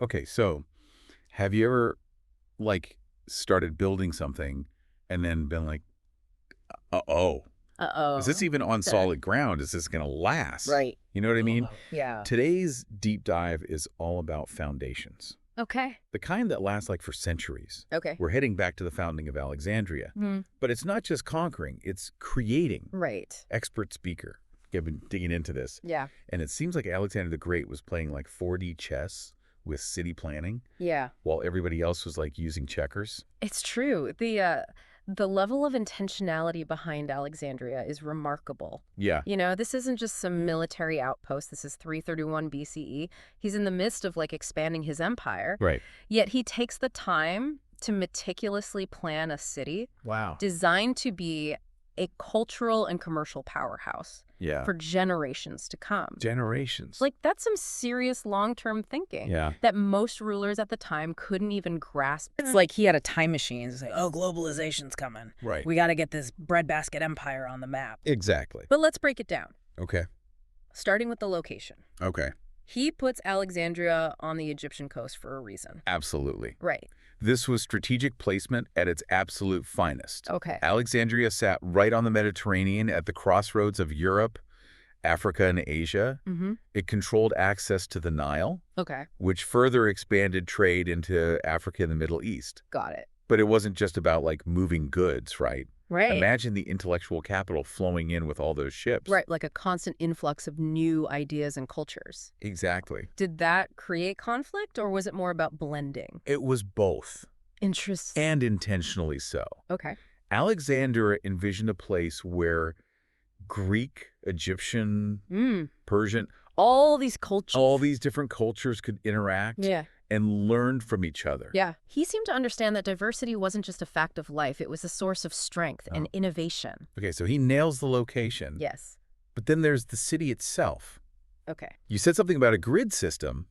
Okay, so have you ever, like, started building something and then been like, uh-oh, is this Uh-oh. even on solid ground? Is this going to last? Right. You know what I mean? Yeah. Today's deep dive is all about foundations, Okay. the kind that last like for centuries. Okay. We're heading back to the founding of Alexandria. But it's not just conquering, it's creating. Right. Expert speaker. I've been digging into this. Yeah. And it seems like Alexander the Great was playing like 4D chess with city planning Yeah. while everybody else was like using checkers. It's true. The level of intentionality behind Alexandria is remarkable. Yeah. You know, this isn't just some military outpost. This is 331 BCE. He's in the midst of like expanding his empire. Right. Yet he takes the time to meticulously plan a city Wow. designed to be a cultural and commercial powerhouse Yeah. for generations to come. Generations. Like, that's some serious long-term thinking Yeah. that most rulers at the time couldn't even grasp. It's like he had a time machine. It's like, oh, globalization's coming. Right. We got to get this breadbasket empire on the map. Exactly. But let's break it down, Okay. starting with the location. Okay. He puts Alexandria on the Egyptian coast for a reason. Absolutely. Right. This was strategic placement at its absolute finest. Okay. Alexandria sat right on the Mediterranean at the crossroads of Europe, Africa, and Asia. It controlled access to the Nile, Okay. which further expanded trade into Africa and the Middle East. Got it. But it wasn't just about, like, moving goods, right? Right. Imagine the intellectual capital flowing in with all those ships. Right, like a constant influx of new ideas and cultures. Exactly. Did that create conflict, or was it more about blending? It was both, Interesting. and intentionally so. Okay. Alexander envisioned a place where Greek, Egyptian, Persian, All these cultures. all these different cultures could interact Yeah. and learn from each other. Yeah. He seemed to understand that diversity wasn't just a fact of life. It was a source of strength and innovation. Okay, so he nails the location. Yes. But then there's the city itself. Okay. You said something about a grid system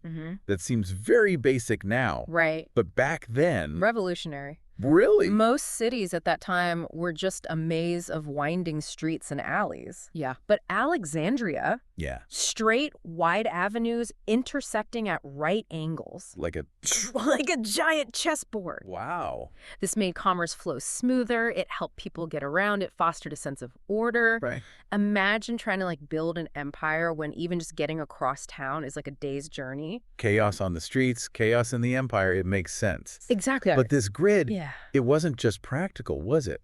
that seems very basic now. Right. But back then, Revolutionary. really? Most cities at that time were just a maze of winding streets and alleys. Yeah. But Alexandria, Yeah, straight, wide avenues intersecting at right angles. like a... Like a giant chessboard. Wow. This made commerce flow smoother. It helped people get around. It fostered a sense of order. Right. Imagine trying to like build an empire when even just getting across town is like a day's journey. Chaos on the streets, chaos in the empire, it makes sense. Exactly. But this grid, yeah. it wasn't just practical, was it?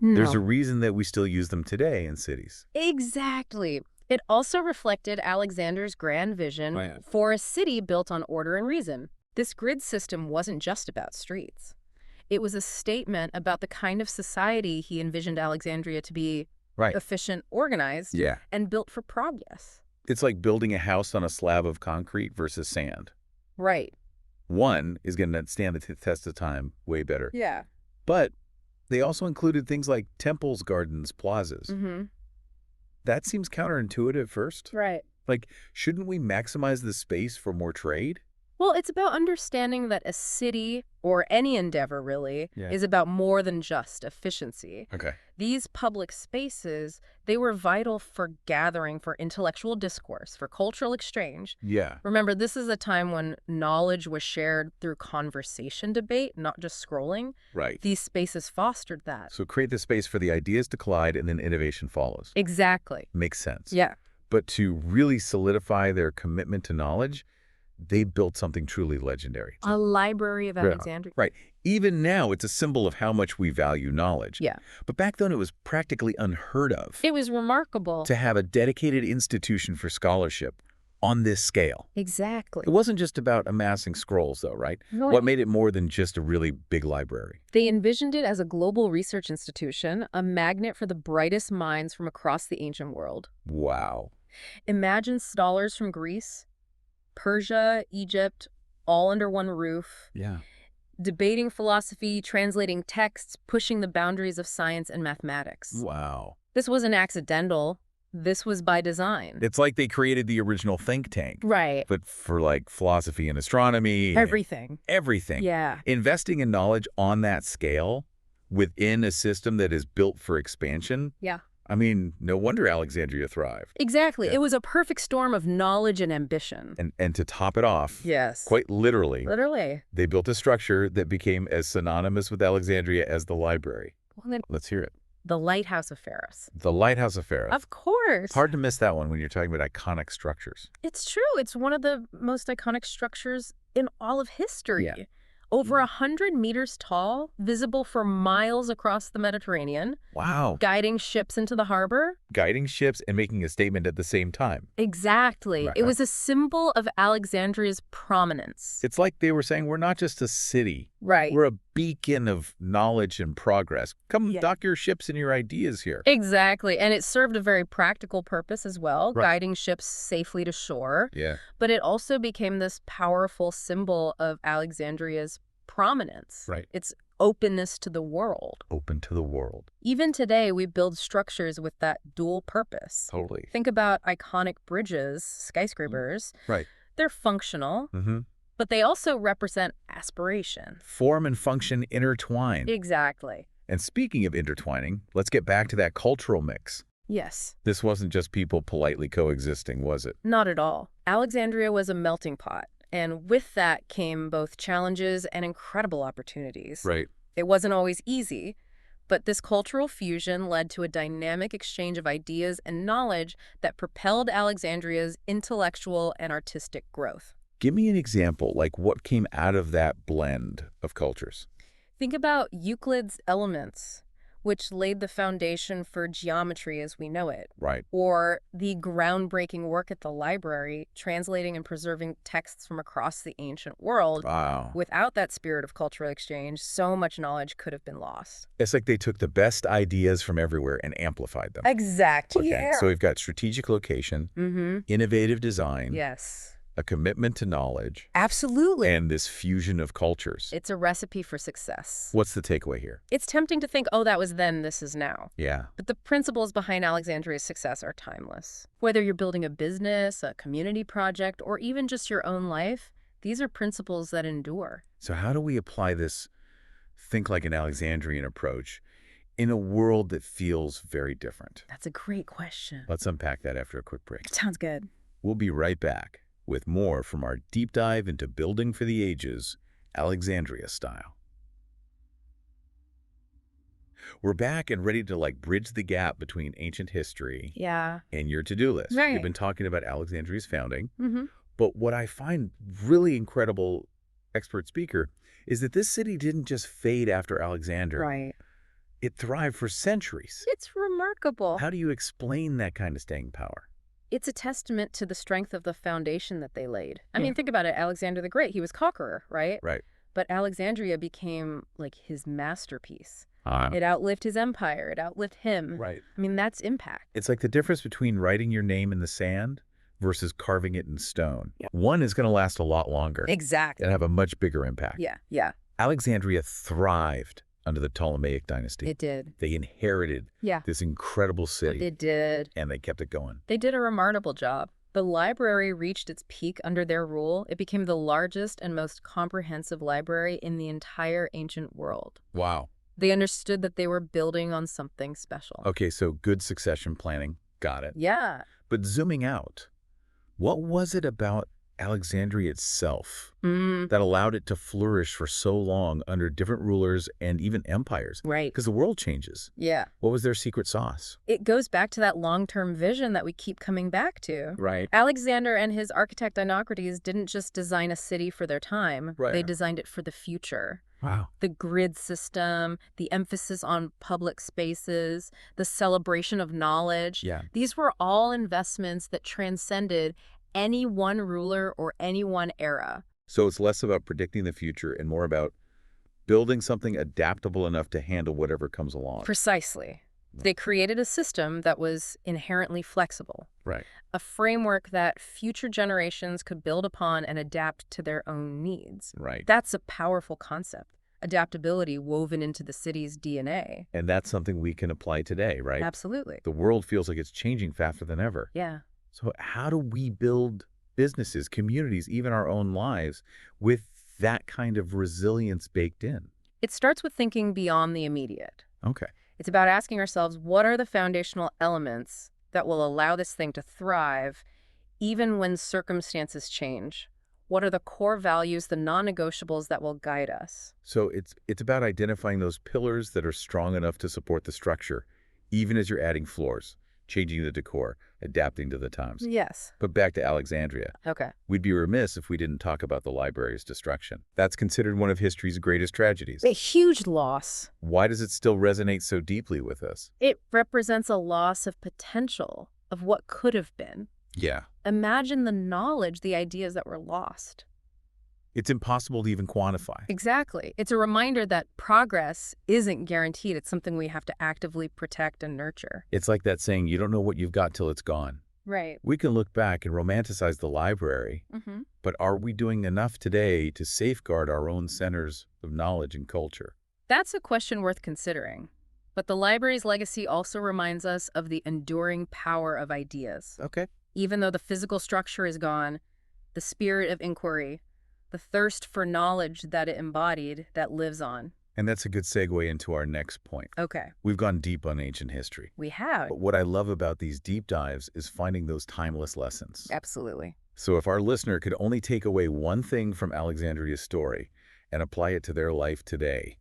No. There's a reason that we still use them today in cities. Exactly. It also reflected Alexander's grand vision for a city built on order and reason. This grid system wasn't just about streets. It was a statement about the kind of society he envisioned Alexandria to be: Right. efficient, organized, Yeah. and built for progress. It's like building a house on a slab of concrete versus sand. Right. One is going to stand the test of time way better. Yeah. But they also included things like temples, gardens, plazas. That seems counterintuitive first. Right. Like, shouldn't we maximize the space for more trade? Well, it's about understanding that a city, or any endeavor really, Yeah. is about more than just efficiency. Okay. These public spaces, they were vital for gathering, for intellectual discourse, for cultural exchange. Yeah. Remember, this is a time when knowledge was shared through conversation debate, not just scrolling. Right. These spaces fostered that. So create the space for the ideas to collide and then innovation follows. Exactly. Makes sense. Yeah. But to really solidify their commitment to knowledge, they built something truly legendary. A library of Alexandria. Right. Even now, it's a symbol of how much we value knowledge. Yeah. But back then, it was practically unheard of It was remarkable. to have a dedicated institution for scholarship on this scale. Exactly. It wasn't just about amassing scrolls, though, right? No, What made it more than just a really big library? They envisioned it as a global research institution, a magnet for the brightest minds from across the ancient world. Wow. Imagine scholars from Greece, Persia, Egypt, all under one roof, Yeah. debating philosophy, translating texts, pushing the boundaries of science and mathematics. Wow. This wasn't accidental. This was by design. It's like they created the original think tank. Right. But for like philosophy and astronomy. Everything. Everything. Yeah. Investing in knowledge on that scale within a system that is built for expansion. Yeah. I mean, no wonder Alexandria thrived. Exactly. Yeah. It was a perfect storm of knowledge and ambition. And to top it off, Yes. quite literally, Literally. they built a structure that became as synonymous with Alexandria as the library. Well, then, Let's hear it. the Lighthouse of Pharos. The Lighthouse of Pharos. Of course. It's hard to miss that one when you're talking about iconic structures. It's true. It's one of the most iconic structures in all of history. Yeah. Over 100 meters tall, visible for miles across the Mediterranean, Wow. guiding ships into the harbor. Guiding ships and making a statement at the same time. Exactly. Right. It was a symbol of Alexandria's prominence. It's like they were saying, we're not just a city. Right. We're a beacon of knowledge and progress. Come Yeah. dock your ships and your ideas here. Exactly. And it served a very practical purpose as well, Right. guiding ships safely to shore. Yeah. But it also became this powerful symbol of Alexandria's prominence. Right. Its openness to the world. Open to the world. Even today, we build structures with that dual purpose. Totally. Think about iconic bridges, skyscrapers. Right. They're functional, Mm-hmm. but they also represent aspiration. Form and function intertwined. Exactly. And speaking of intertwining, let's get back to that cultural mix. Yes. This wasn't just people politely coexisting, was it? Not at all. Alexandria was a melting pot, and with that came both challenges and incredible opportunities. Right. It wasn't always easy, but this cultural fusion led to a dynamic exchange of ideas and knowledge that propelled Alexandria's intellectual and artistic growth. Give me an example, like what came out of that blend of cultures. Think about Euclid's Elements, which laid the foundation for geometry as we know it. Right. Or the groundbreaking work at the library, translating and preserving texts from across the ancient world. Wow. Without that spirit of cultural exchange, so much knowledge could have been lost. It's like they took the best ideas from everywhere and amplified them. Exactly. Okay, so we've got strategic location, Mm-hmm. innovative design, Yes. a commitment to knowledge, Absolutely. and this fusion of cultures. It's a recipe for success. What's the takeaway here? It's tempting to think, oh, that was then, this is now. Yeah. But the principles behind Alexandria's success are timeless. Whether you're building a business, a community project, or even just your own life, these are principles that endure. So how do we apply this think like an Alexandrian approach in a world that feels very different? That's a great question. Let's unpack that after a quick break. Sounds good. We'll be right back with more from our deep dive into building for the ages, Alexandria style. We're back and ready to bridge the gap between ancient history Yeah. and your to-do list. Right. We've been talking about Alexandria's founding, Mm-hmm. but what I find really incredible, expert speaker, is that this city didn't just fade after Alexander. Right. It thrived for centuries. It's remarkable. How do you explain that kind of staying power? It's a testament to the strength of the foundation that they laid. I mean, Yeah. think about it. Alexander the Great, he was conqueror, right? Right. But Alexandria became like his masterpiece. Uh, It outlived his empire. It outlived him. right. I mean, that's impact. It's like the difference between writing your name in the sand versus carving it in stone. Yeah. One is going to last a lot longer Exactly. and have a much bigger impact. Yeah, yeah, Alexandria thrived under the Ptolemaic dynasty. it did. They inherited Yeah, this incredible city, it did. and they kept it going. They did a remarkable job. The library reached its peak under their rule. It became the largest and most comprehensive library in the entire ancient world. Wow. They understood that they were building on something special. Okay, so good succession planning. Got it. Yeah. But zooming out, what was it about Alexandria itself that allowed it to flourish for so long under different rulers and even empires? Right. Because the world changes. Yeah. What was their secret sauce? It goes back to that long-term vision that we keep coming back to. Right. Alexander and his architect Dinocrates didn't just design a city for their time. Right. They designed it for the future. Wow. The grid system, the emphasis on public spaces, the celebration of knowledge. Yeah. These were all investments that transcended any one ruler or any one era. So it's less about predicting the future and more about building something adaptable enough to handle whatever comes along. Precisely. They created a system that was inherently flexible, Right. a framework that future generations could build upon and adapt to their own needs. Right. That's a powerful concept. Adaptability woven into the city's DNA. And that's something we can apply today, right? Absolutely. The world feels like it's changing faster than ever. Yeah. So how do we build businesses, communities, even our own lives with that kind of resilience baked in? It starts with thinking beyond the immediate. Okay. It's about asking ourselves, what are the foundational elements that will allow this thing to thrive even when circumstances change? What are the core values, the non-negotiables that will guide us? So it's about identifying those pillars that are strong enough to support the structure, even as you're adding floors, changing the decor, adapting to the times. Yes. But back to Alexandria. Okay. We'd be remiss if we didn't talk about the library's destruction. That's considered one of history's greatest tragedies. A huge loss. Why does it still resonate so deeply with us? It represents a loss of potential, of what could have been. Yeah. Imagine the knowledge, the ideas that were lost. It's impossible to even quantify. Exactly. It's a reminder that progress isn't guaranteed. It's something we have to actively protect and nurture. It's like that saying, you don't know what you've got till it's gone. Right. We can look back and romanticize the library, but are we doing enough today to safeguard our own centers of knowledge and culture? That's a question worth considering. But the library's legacy also reminds us of the enduring power of ideas. Okay. Even though the physical structure is gone, the spirit of inquiry, the thirst for knowledge that it embodied, that lives on. And that's a good segue into our next point. Okay. We've gone deep on ancient history. We have. But what I love about these deep dives is finding those timeless lessons. Absolutely. So if our listener could only take away one thing from Alexandria's story and apply it to their life today,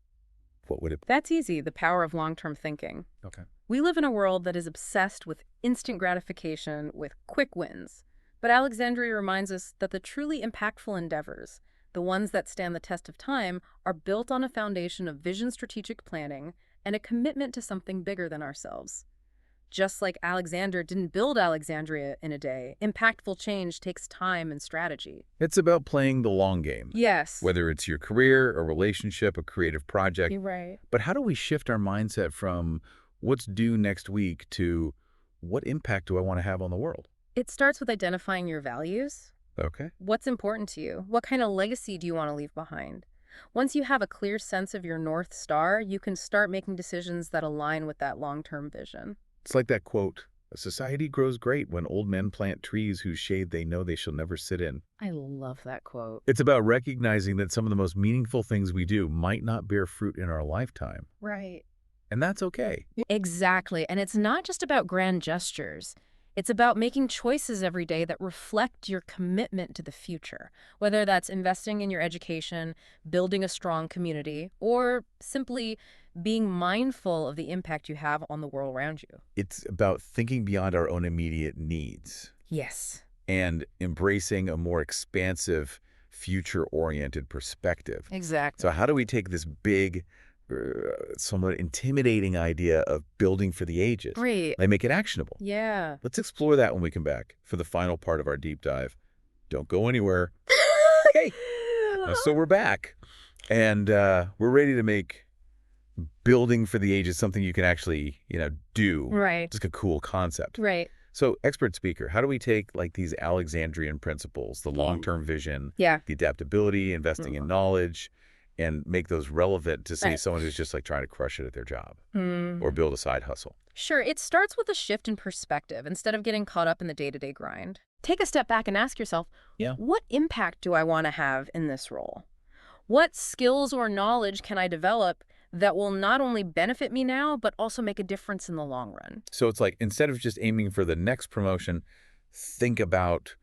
what would it be? That's easy, the power of long-term thinking. Okay. We live in a world that is obsessed with instant gratification, with quick wins. But Alexandria reminds us that the truly impactful endeavors, the ones that stand the test of time, are built on a foundation of vision, strategic planning, and a commitment to something bigger than ourselves. Just like Alexander didn't build Alexandria in a day, impactful change takes time and strategy. It's about playing the long game. Yes. Whether it's your career, a relationship, a creative project. You're right. But how do we shift our mindset from what's due next week to what impact do I want to have on the world? It starts with identifying your values. Okay. What's important to you? What kind of legacy do you want to leave behind? Once you have a clear sense of your North Star, you can start making decisions that align with that long-term vision. It's like that quote, "A society grows great when old men plant trees whose shade they know they shall never sit in." I love that quote. It's about recognizing that some of the most meaningful things we do might not bear fruit in our lifetime. Right. And that's okay. Exactly. And it's not just about grand gestures. It's about making choices every day that reflect your commitment to the future, whether that's investing in your education, building a strong community, or simply being mindful of the impact you have on the world around you. It's about thinking beyond our own immediate needs Yes. and embracing a more expansive, future-oriented perspective. Exactly. So how do we take this big, somewhat intimidating idea of building for the ages Great. and make it actionable? Yeah. Let's explore that when we come back for the final part of our deep dive. Don't go anywhere. Okay. So we're back, and we're ready to make building for the ages something you can actually, do. Right. Just a cool concept. Right. So, expert speaker, how do we take like these Alexandrian principles, the long-term vision, Yeah. the adaptability, investing in knowledge, and make those relevant to, say, Right. someone who's just like trying to crush it at their job or build a side hustle? Sure, it starts with a shift in perspective instead of getting caught up in the day-to-day grind. Take a step back and ask yourself, what impact do I want to have in this role? What skills or knowledge can I develop that will not only benefit me now, but also make a difference in the long run? So it's like, instead of just aiming for the next promotion, think about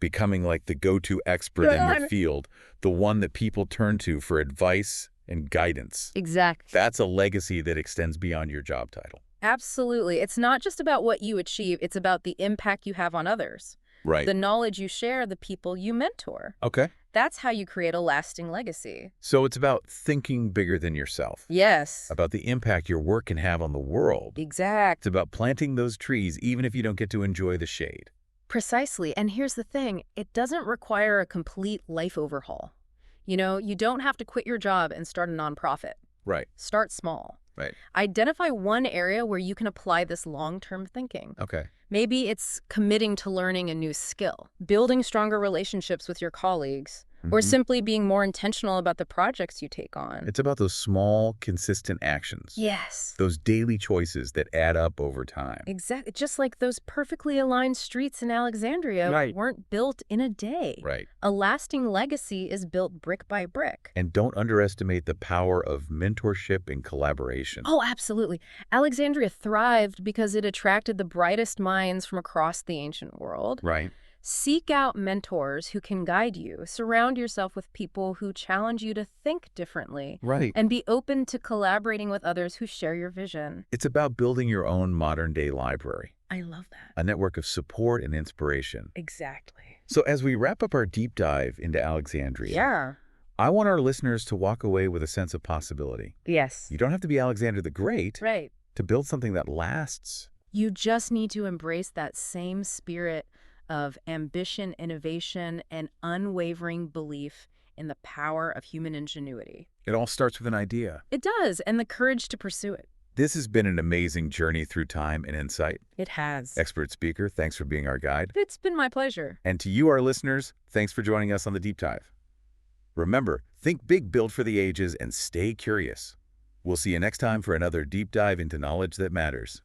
becoming like the go-to expert in your field, the one that people turn to for advice and guidance. Exactly. That's a legacy that extends beyond your job title. Absolutely. It's not just about what you achieve. It's about the impact you have on others. Right. The knowledge you share, the people you mentor. Okay. That's how you create a lasting legacy. So it's about thinking bigger than yourself. Yes. About the impact your work can have on the world. Exact. It's about planting those trees even if you don't get to enjoy the shade. Precisely. And here's the thing. It doesn't require a complete life overhaul. You don't have to quit your job and start a nonprofit. Right. Start small. Right. Identify one area where you can apply this long-term thinking. Okay. Maybe it's committing to learning a new skill, building stronger relationships with your colleagues, or simply being more intentional about the projects you take on. It's about those small, consistent actions. Yes. Those daily choices that add up over time. Exactly. Just like those perfectly aligned streets in Alexandria weren't built in a day. Right. A lasting legacy is built brick by brick. And don't underestimate the power of mentorship and collaboration. Oh, absolutely. Alexandria thrived because it attracted the brightest minds from across the ancient world. Right. Seek out mentors who can guide you. Surround yourself with people who challenge you to think differently. Right. And be open to collaborating with others who share your vision. It's about building your own modern-day library. I love that. A network of support and inspiration. Exactly. So as we wrap up our deep dive into Alexandria, I want our listeners to walk away with a sense of possibility. Yes. You don't have to be Alexander the Great to build something that lasts. You just need to embrace that same spirit of ambition, innovation, and unwavering belief in the power of human ingenuity. It all starts with an idea. It does, and the courage to pursue it. This has been an amazing journey through time and insight. It has. Expert speaker, thanks for being our guide. It's been my pleasure. And to you, our listeners, thanks for joining us on the Deep Dive. Remember, think big, build for the ages, and stay curious. We'll see you next time for another deep dive into knowledge that matters.